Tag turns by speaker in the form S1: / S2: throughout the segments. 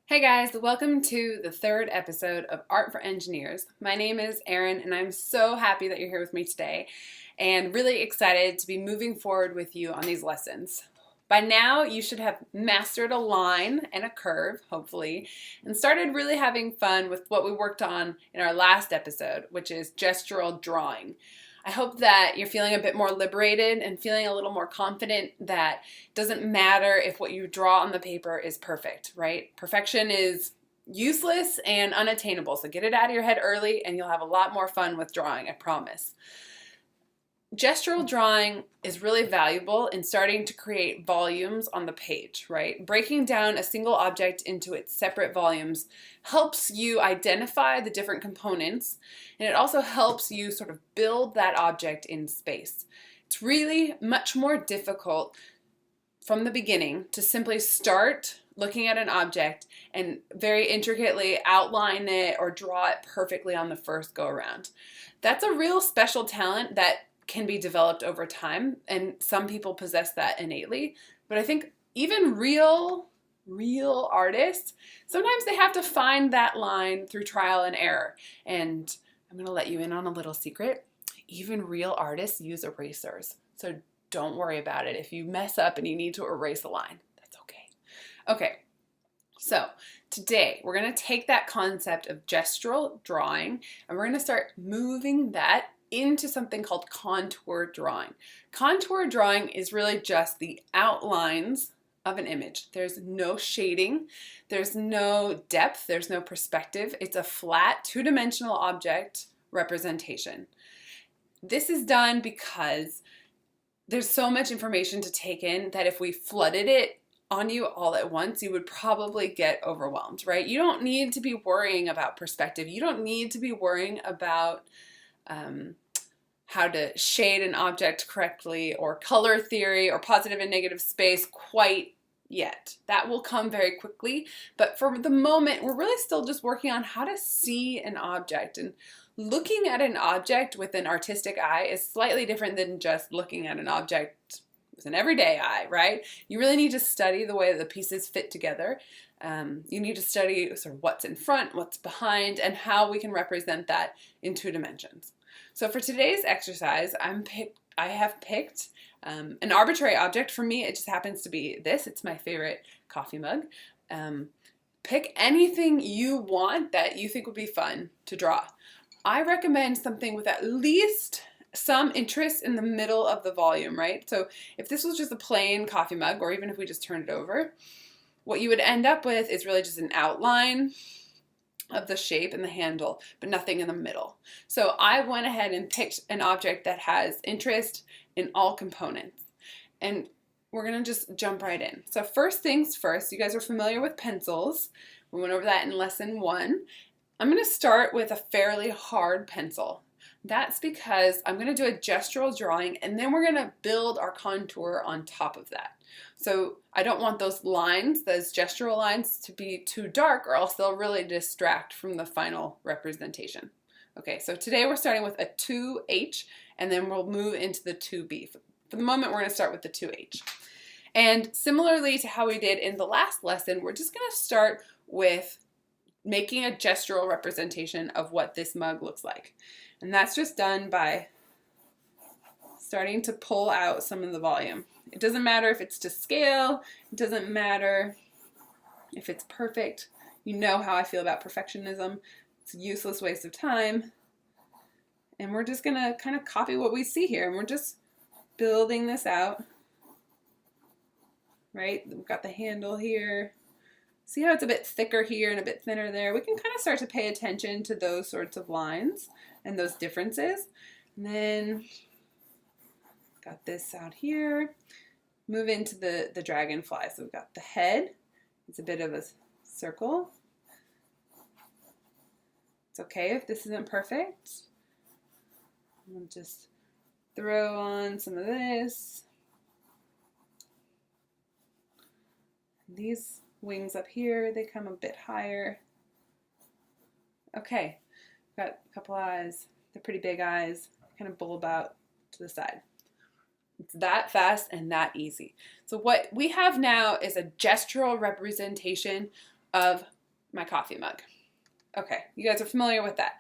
S1: Hey guys, welcome to the third episode of Art for Engineers. My name is Erin and I'm so happy that you're here with me today and really excited to be moving forward with you on these lessons. By now, you should have mastered a line and a curve, hopefully, and started really having fun with what we worked on in our last episode, which is gestural drawing. I hope that you're feeling a bit more liberated and feeling a little more confident that it doesn't matter if what you draw on the paper is perfect, right? Perfection is useless and unattainable, so get it out of your head early and you'll have a lot more fun with drawing, I promise. Gestural drawing is really valuable in starting to create volumes on the page, right? Breaking down a single object into its separate volumes helps you identify the different components, and it also helps you sort of build that object in space. It's really much more difficult from the beginning to simply start looking at an object and very intricately outline it or draw it perfectly on the first go around. That's a real special talent that can be developed over time, and some people possess that innately. But I think even real artists, sometimes they have to find that line through trial and error. And I'm going to let you in on a little secret. Even real artists use erasers. So don't worry about it. If you mess up and you need to erase a line, that's okay. Okay, so today we're going to take that concept of gestural drawing and we're going to start moving that into something called contour drawing. Contour drawing is really just the outlines of an image. There's no shading, there's no depth, there's no perspective. It's a flat two-dimensional object representation. This is done because there's so much information to take in that if we flooded it on you all at once, you would probably get overwhelmed, right? You don't need to be worrying about perspective. You don't need to be worrying about how to shade an object correctly or color theory or positive and negative space quite yet. That will come very quickly, but for the moment we're really still just working on how to see an object, and looking at an object with an artistic eye is slightly different than just looking at an object with an everyday eye, right? You really need to study the way the pieces fit together. You need to study sort of what's in front, what's behind, and how we can represent that in two dimensions. So for today's exercise, I have picked an arbitrary object. For me, it just happens to be this. It's my favorite coffee mug. Pick anything you want that you think would be fun to draw. I recommend something with at least some interest in the middle of the volume, right? So if this was just a plain coffee mug, or even if we just turned it over, what you would end up with is really just an outline of the shape and the handle, but nothing in the middle. So I went ahead and picked an object that has interest in all components. And we're gonna just jump right in. So first things first, you guys are familiar with pencils. We went over that in lesson 1. I'm gonna start with a fairly hard pencil. That's because I'm gonna do a gestural drawing and then we're gonna build our contour on top of that. So I don't want those lines, those gestural lines, to be too dark or else they'll really distract from the final representation. Okay, so today we're starting with a 2H and then we'll move into the 2B. For the moment, we're gonna start with the 2H. And similarly to how we did in the last lesson, we're just gonna start with making a gestural representation of what this mug looks like. And that's just done by starting to pull out some of the volume. It doesn't matter if it's to scale, it doesn't matter if it's perfect. You know how I feel about perfectionism. It's a useless waste of time. And we're just gonna kind of copy what we see here, and we're just building this out, right? We've got the handle here. See how it's a bit thicker here and a bit thinner there? We can kind of start to pay attention to those sorts of lines and those differences. And then got this out here. Move into the dragonfly. So we've got the head. It's a bit of a circle. It's okay if this isn't perfect. I'll just throw on some of this. These wings up here, they come a bit higher. Okay, got a couple eyes. They're pretty big eyes, kind of bulb out to the side. It's that fast and that easy. So what we have now is a gestural representation of my coffee mug. Okay, you guys are familiar with that.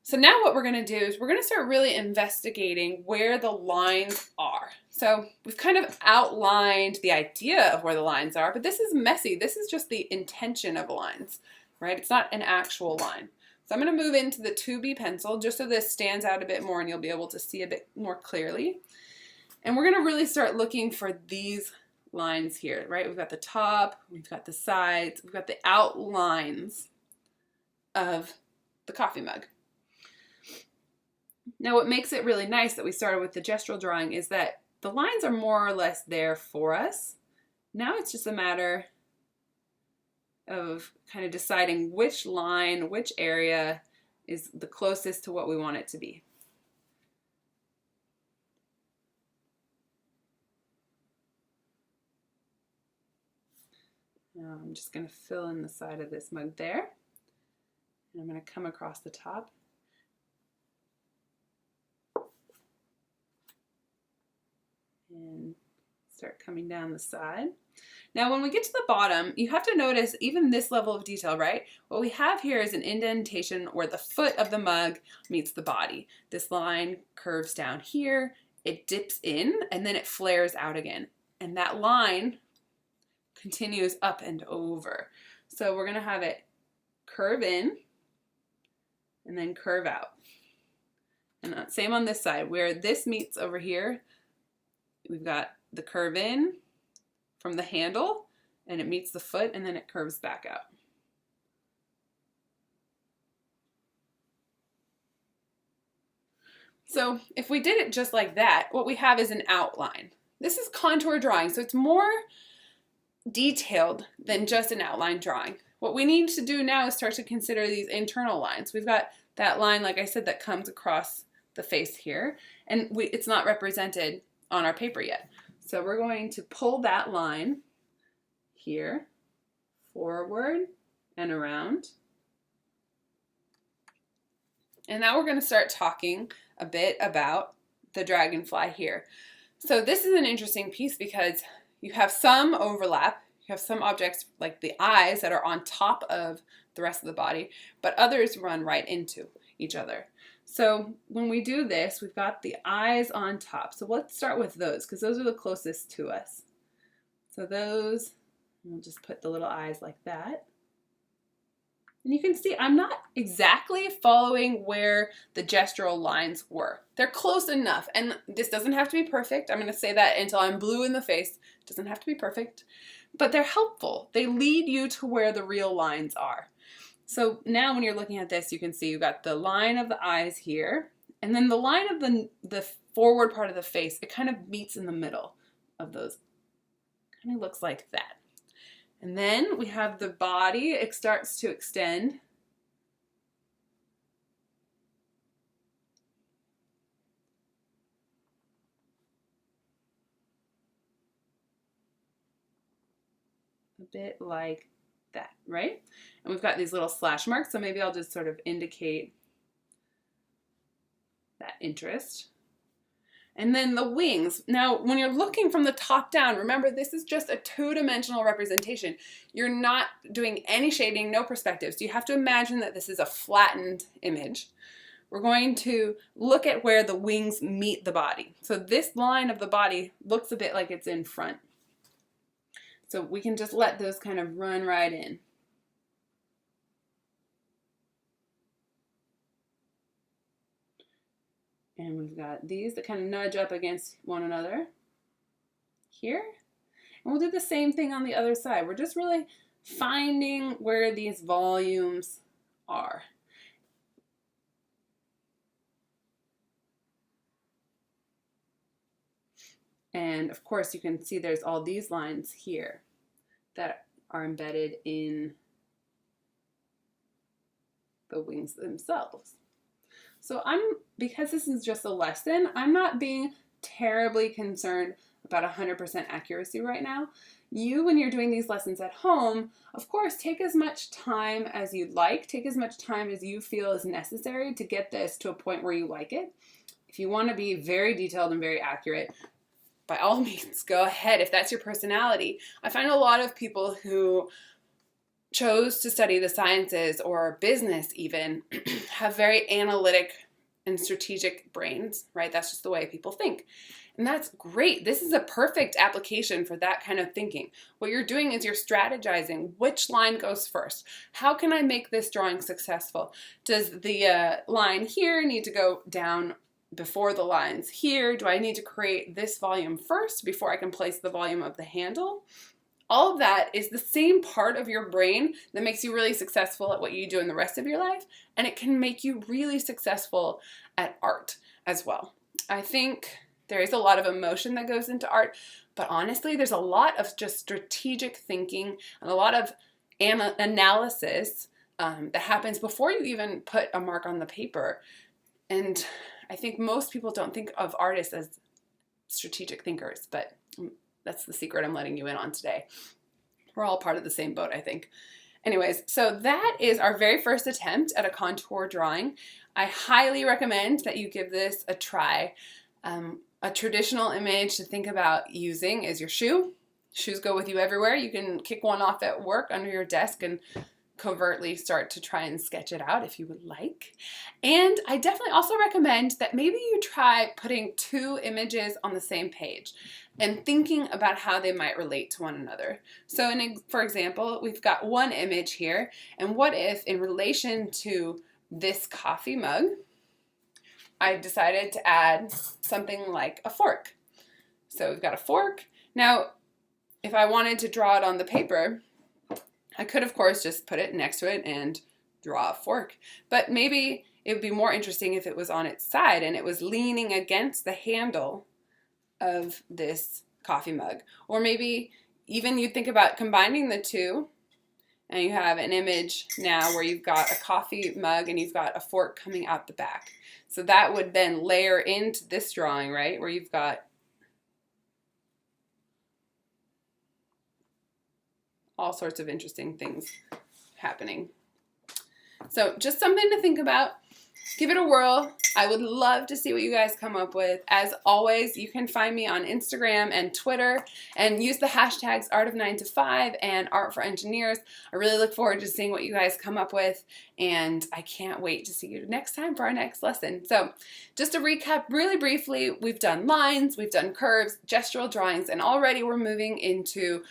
S1: So now what we're going to do is we're going to start really investigating where the lines are. So we've kind of outlined the idea of where the lines are, but this is messy. This is just the intention of lines, right? It's not an actual line. So I'm going to move into the 2B pencil just so this stands out a bit more and you'll be able to see a bit more clearly. And we're going to really start looking for these lines here, right? We've got the top, we've got the sides, we've got the outlines of the coffee mug. Now what makes it really nice that we started with the gestural drawing is that the lines are more or less there for us. Now it's just a matter of kind of deciding which line, which area is the closest to what we want it to be. Now I'm just going to fill in the side of this mug there. And I'm going to come across the top. And start coming down the side. Now when we get to the bottom, you have to notice even this level of detail, right? What we have here is an indentation where the foot of the mug meets the body. This line curves down here, it dips in, and then it flares out again. And that line continues up and over. So we're going to have it curve in and then curve out. And same on this side, where this meets over here, we've got the curve in from the handle and it meets the foot and then it curves back out. So if we did it just like that, what we have is an outline. This is contour drawing, so it's more detailed than just an outline drawing. What we need to do now is start to consider these internal lines. We've got that line, like I said, that comes across the face here, and it's not represented on our paper yet. So we're going to pull that line here, forward and around. And now we're going to start talking a bit about the dragonfly here. So this is an interesting piece because you have some overlap. You have some objects like the eyes that are on top of the rest of the body, but others run right into each other. So when we do this, we've got the eyes on top. So let's start with those because those are the closest to us. So those, we'll just put the little eyes like that. And you can see I'm not exactly following where the gestural lines were. They're close enough, and this doesn't have to be perfect. I'm going to say that until I'm blue in the face. It doesn't have to be perfect, but they're helpful. They lead you to where the real lines are. So now when you're looking at this, you can see you've got the line of the eyes here, and then the line of the forward part of the face, it kind of meets in the middle of those. Kind of looks like that. And then we have the body, it starts to extend. A bit like that, right? And we've got these little slash marks, so maybe I'll just sort of indicate that interest. And then the wings. Now, when you're looking from the top down, remember this is just a two-dimensional representation. You're not doing any shading, no perspectives. You have to imagine that this is a flattened image. We're going to look at where the wings meet the body. So this line of the body looks a bit like it's in front. So we can just let those kind of run right in. And we've got these that kind of nudge up against one another here. And we'll do the same thing on the other side. We're just really finding where these volumes are. And of course you can see there's all these lines here that are embedded in the wings themselves. So because this is just a lesson, I'm not being terribly concerned about 100% accuracy right now. You, when you're doing these lessons at home, of course, take as much time as you'd like, take as much time as you feel is necessary to get this to a point where you like it. If you want to be very detailed and very accurate, by all means, go ahead if that's your personality. I find a lot of people who chose to study the sciences or business even have very analytic and strategic brains, right? That's just the way people think. And that's great. This is a perfect application for that kind of thinking. What you're doing is you're strategizing which line goes first. How can I make this drawing successful? Does the line here need to go down before the lines here? Do I need to create this volume first before I can place the volume of the handle? All of that is the same part of your brain that makes you really successful at what you do in the rest of your life, and it can make you really successful at art as well. I think there is a lot of emotion that goes into art, but honestly, there's a lot of just strategic thinking and a lot of analysis that happens before you even put a mark on the paper. And I think most people don't think of artists as strategic thinkers, but that's the secret I'm letting you in on today. We're all part of the same boat, I think. Anyways, so that is our very first attempt at a contour drawing. I highly recommend that you give this a try. A traditional image to think about using is your shoe. Shoes go with you everywhere. You can kick one off at work under your desk and covertly start to try and sketch it out if you would like. And I definitely also recommend that maybe you try putting two images on the same page and thinking about how they might relate to one another. So for example, we've got one image here, and what if in relation to this coffee mug, I decided to add something like a fork. So we've got a fork. Now, if I wanted to draw it on the paper, I could, of course, just put it next to it and draw a fork. But maybe it would be more interesting if it was on its side and it was leaning against the handle of this coffee mug. Or maybe even you think about combining the two, and you have an image now where you've got a coffee mug and you've got a fork coming out the back. So that would then layer into this drawing, right, where you've got all sorts of interesting things happening. So just something to think about. Give it a whirl. I would love to see what you guys come up with. As always, you can find me on Instagram and Twitter and use the hashtags Art of 9 to 5 and Art for Engineers. I really look forward to seeing what you guys come up with, and I can't wait to see you next time for our next lesson. So just to recap really briefly, we've done lines, we've done curves, gestural drawings, and already we're moving into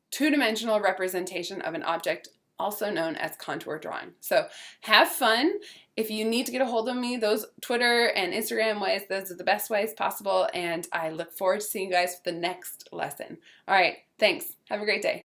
S1: two-dimensional representation of an object, also known as contour drawing. So have fun. If you need to get a hold of me, those Twitter and Instagram ways, those are the best ways possible, and I look forward to seeing you guys for the next lesson. All right, thanks. Have a great day.